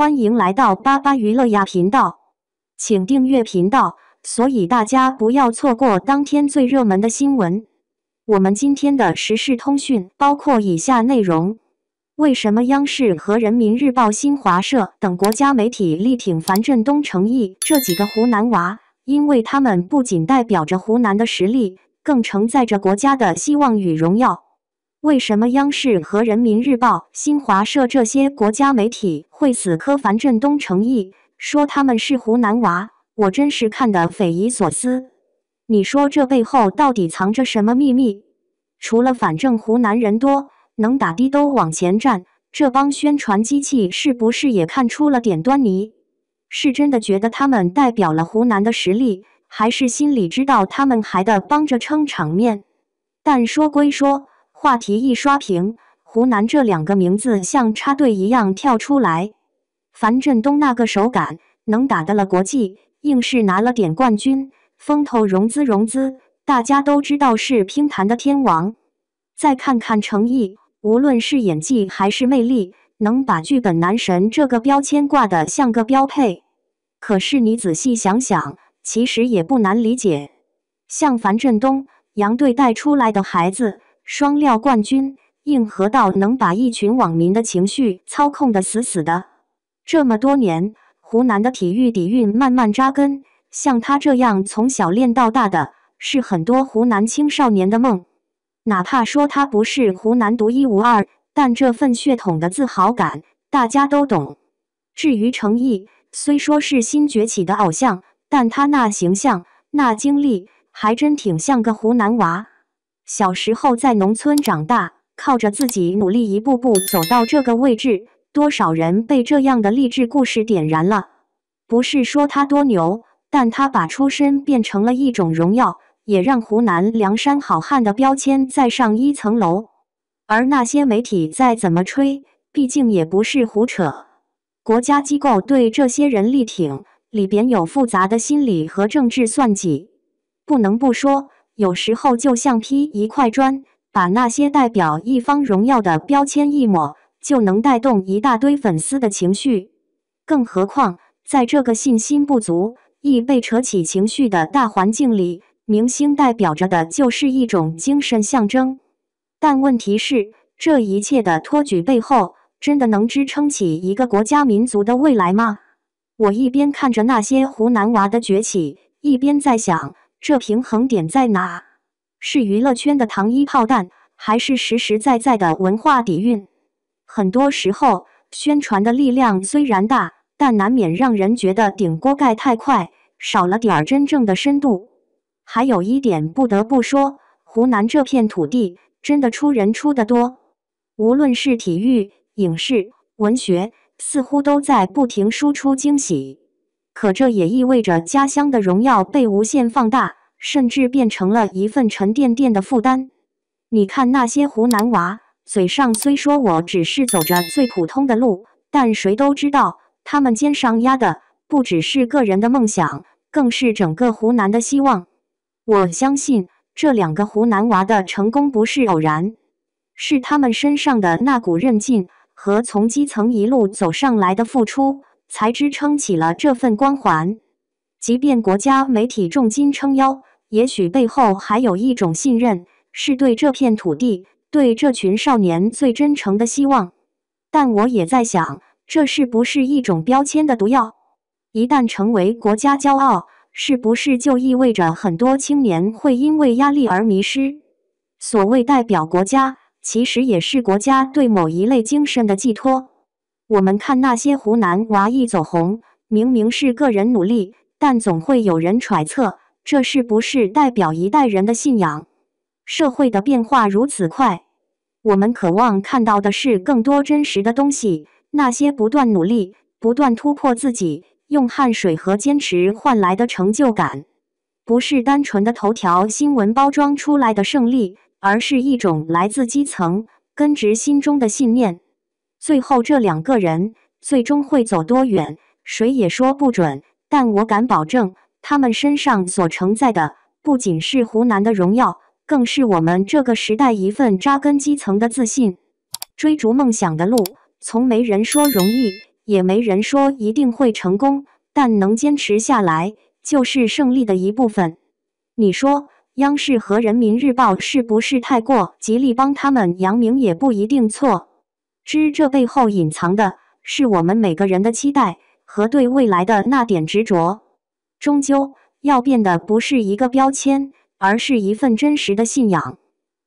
欢迎来到巴巴娱乐呀频道，请订阅频道，所以大家不要错过当天最热门的新闻。我们今天的时事通讯包括以下内容：为什么央视和人民日报、新华社等国家媒体力挺樊振东、程毅这几个湖南娃？因为他们不仅代表着湖南的实力，更承载着国家的希望与荣耀。为什么央视和人民日报、新华社这些国家媒体会死磕樊振东、程毅，说他们是湖南娃？我真是看得匪夷所思。你说这背后到底藏着什么秘密？除了反正湖南人多，能打的都往前站，这帮宣传机器是不是也看出了点端倪？是真的觉得他们代表了湖南的实力，还是心里知道他们还得帮着撑场面？但说归说，话题一刷屏，湖南这两个名字像插队一样跳出来。樊振东那个手感，能打得了国际，硬是拿了点冠军，风头融资，大家都知道是乒坛的天王。再看看程毅，无论是演技还是魅力，能把剧本男神这个标签挂得像个标配。可是你仔细想想，其实也不难理解。像樊振东，洋队带出来的孩子，双料冠军，硬核到能把一群网民的情绪操控得死死的。这么多年，湖南的体育底蕴慢慢扎根，像他这样从小练到大的，是很多湖南青少年的梦。哪怕说他不是湖南独一无二，但这份血统的自豪感，大家都懂。至于程毅，虽说是新崛起的偶像，但他那形象、那经历，还真挺像个湖南娃。小时候在农村长大，靠着自己努力一步步走到这个位置，多少人被这样的励志故事点燃了。不是说他多牛，但他把出身变成了一种荣耀，也让湖南梁山好汉的标签再上一层楼。而那些媒体再怎么吹，毕竟也不是胡扯。国家机构对这些人力挺，里边有复杂的心理和政治算计。不能不说，有时候就像劈一块砖，把那些代表一方荣耀的标签一抹，就能带动一大堆粉丝的情绪。更何况，在这个信心不足、易被扯起情绪的大环境里，明星代表着的就是一种精神象征。但问题是，这一切的托举背后，真的能支撑起一个国家民族的未来吗？我一边看着那些湖南娃的崛起，一边在想，这平衡点在哪？是娱乐圈的糖衣炮弹，还是实实在在的文化底蕴？很多时候，宣传的力量虽然大，但难免让人觉得顶锅盖太快，少了点儿真正的深度。还有一点不得不说，湖南这片土地真的出人出得多，无论是体育、影视、文学，似乎都在不停输出惊喜。可这也意味着家乡的荣耀被无限放大，甚至变成了一份沉甸甸的负担。你看那些湖南娃，嘴上虽说我只是走着最普通的路，但谁都知道，他们肩上压的不只是个人的梦想，更是整个湖南的希望。我相信这两个湖南娃的成功不是偶然，是他们身上的那股韧劲和从基层一路走上来的付出，才支撑起了这份光环。即便国家媒体重金撑腰，也许背后还有一种信任，是对这片土地、对这群少年最真诚的希望。但我也在想，这是不是一种标签的毒药？一旦成为国家骄傲，是不是就意味着很多青年会因为压力而迷失？所谓代表国家，其实也是国家对某一类精神的寄托。我们看那些湖南娃一走红，明明是个人努力，但总会有人揣测，这是不是代表一代人的信仰？社会的变化如此快，我们渴望看到的是更多真实的东西，那些不断努力、不断突破自己，用汗水和坚持换来的成就感，不是单纯的头条新闻包装出来的胜利，而是一种来自基层、根植心中的信念。最后这两个人最终会走多远，谁也说不准，但我敢保证，他们身上所承载的不仅是湖南的荣耀，更是我们这个时代一份扎根基层的自信。追逐梦想的路，从没人说容易，也没人说一定会成功，但能坚持下来就是胜利的一部分。你说央视和人民日报是不是太过极力帮他们扬名也不一定错，这背后隐藏的是我们每个人的期待和对未来的那点执着。终究要变的不是一个标签，而是一份真实的信仰。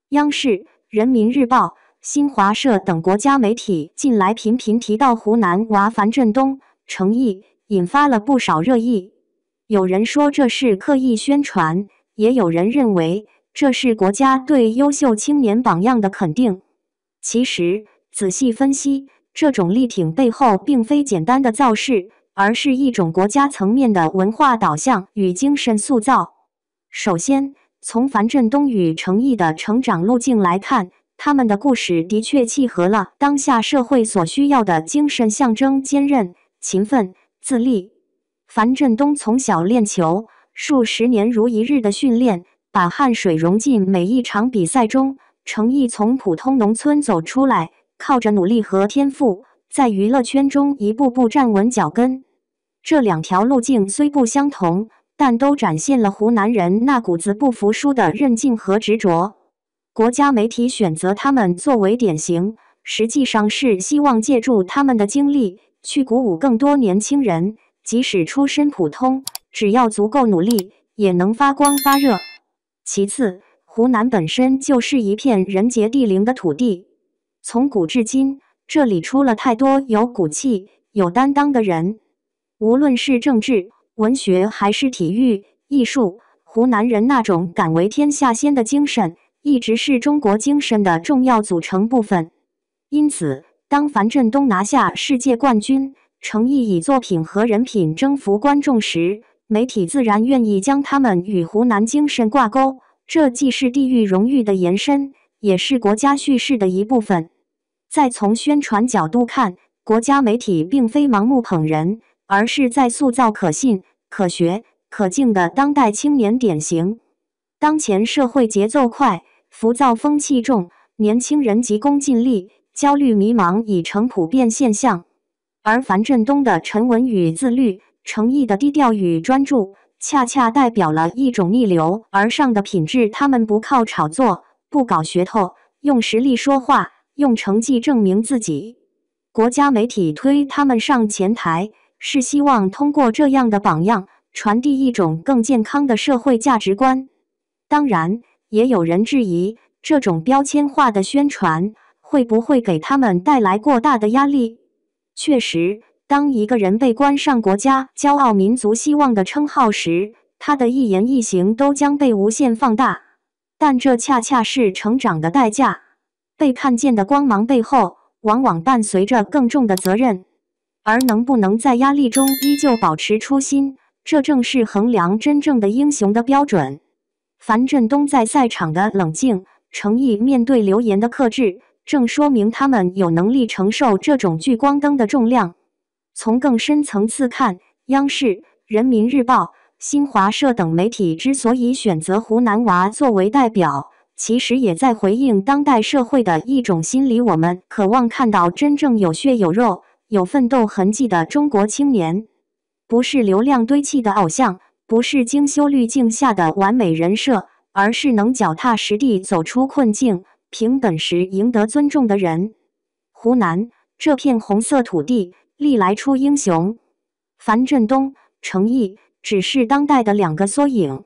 央视、人民日报、新华社等国家媒体近来频频提到湖南娃樊振东、程毅，引发了不少热议。有人说这是刻意宣传，也有人认为这是国家对优秀青年榜样的肯定。其实仔细分析，这种力挺背后并非简单的造势，而是一种国家层面的文化导向与精神塑造。首先，从樊振东与程毅的成长路径来看，他们的故事的确契合了当下社会所需要的精神象征：坚韧、勤奋、自立。樊振东从小练球，数十年如一日的训练，把汗水融进每一场比赛中。程毅从普通农村走出来，靠着努力和天赋，在娱乐圈中一步步站稳脚跟。这两条路径虽不相同，但都展现了湖南人那股子不服输的韧劲和执着。国家媒体选择他们作为典型，实际上是希望借助他们的经历，去鼓舞更多年轻人，即使出身普通，只要足够努力，也能发光发热。其次，湖南本身就是一片人杰地灵的土地，从古至今，这里出了太多有骨气、有担当的人。无论是政治、文学还是体育、艺术，湖南人那种敢为天下先的精神，一直是中国精神的重要组成部分。因此，当樊振东拿下世界冠军，程毅以作品和人品征服观众时，媒体自然愿意将他们与湖南精神挂钩。这既是地域荣誉的延伸，也是国家叙事的一部分。再从宣传角度看，国家媒体并非盲目捧人，而是在塑造可信、可学、可敬的当代青年典型。当前社会节奏快，浮躁风气重，年轻人急功近利、焦虑迷茫已成普遍现象。而樊振东的沉稳与自律，程毅的低调与专注，恰恰代表了一种逆流而上的品质。他们不靠炒作，不搞噱头，用实力说话，用成绩证明自己。国家媒体推他们上前台，是希望通过这样的榜样，传递一种更健康的社会价值观。当然，也有人质疑，这种标签化的宣传会不会给他们带来过大的压力？确实，当一个人被冠上国家骄傲民族希望的称号时，他的一言一行都将被无限放大。但这恰恰是成长的代价。被看见的光芒背后，往往伴随着更重的责任。而能不能在压力中依旧保持初心，这正是衡量真正的英雄的标准。樊振东在赛场的冷静，程毅面对流言的克制，正说明他们有能力承受这种聚光灯的重量。从更深层次看，央视、人民日报、新华社等媒体之所以选择湖南娃作为代表，其实也在回应当代社会的一种心理：我们渴望看到真正有血有肉、有奋斗痕迹的中国青年，不是流量堆砌的偶像，不是精修滤镜下的完美人设，而是能脚踏实地走出困境，凭本事赢得尊重的人。湖南这片红色土地，历来出英雄。樊振东、程毅只是当代的两个缩影。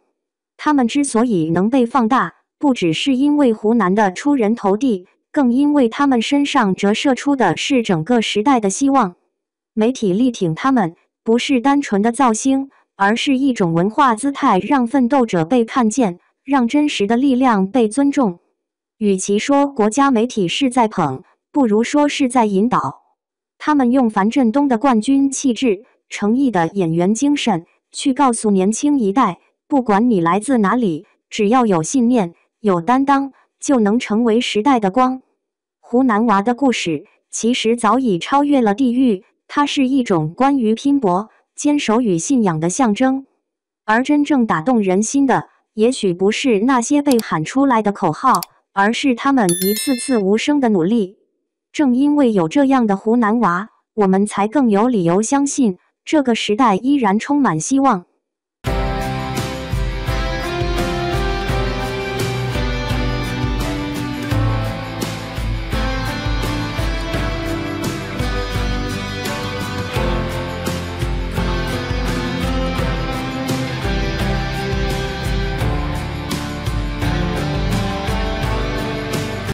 他们之所以能被放大，不只是因为湖南的出人头地，更因为他们身上折射出的是整个时代的希望。媒体力挺他们，不是单纯的造星，而是一种文化姿态，让奋斗者被看见，让真实的力量被尊重。与其说国家媒体是在捧，不如说是在引导。他们用樊振东的冠军气质、程毅的演员精神，去告诉年轻一代，不管你来自哪里，只要有信念、有担当，就能成为时代的光。湖南娃的故事其实早已超越了地域，它是一种关于拼搏、坚守与信仰的象征。而真正打动人心的，也许不是那些被喊出来的口号，而是他们一次次无声的努力。正因为有这样的湖南娃，我们才更有理由相信这个时代依然充满希望。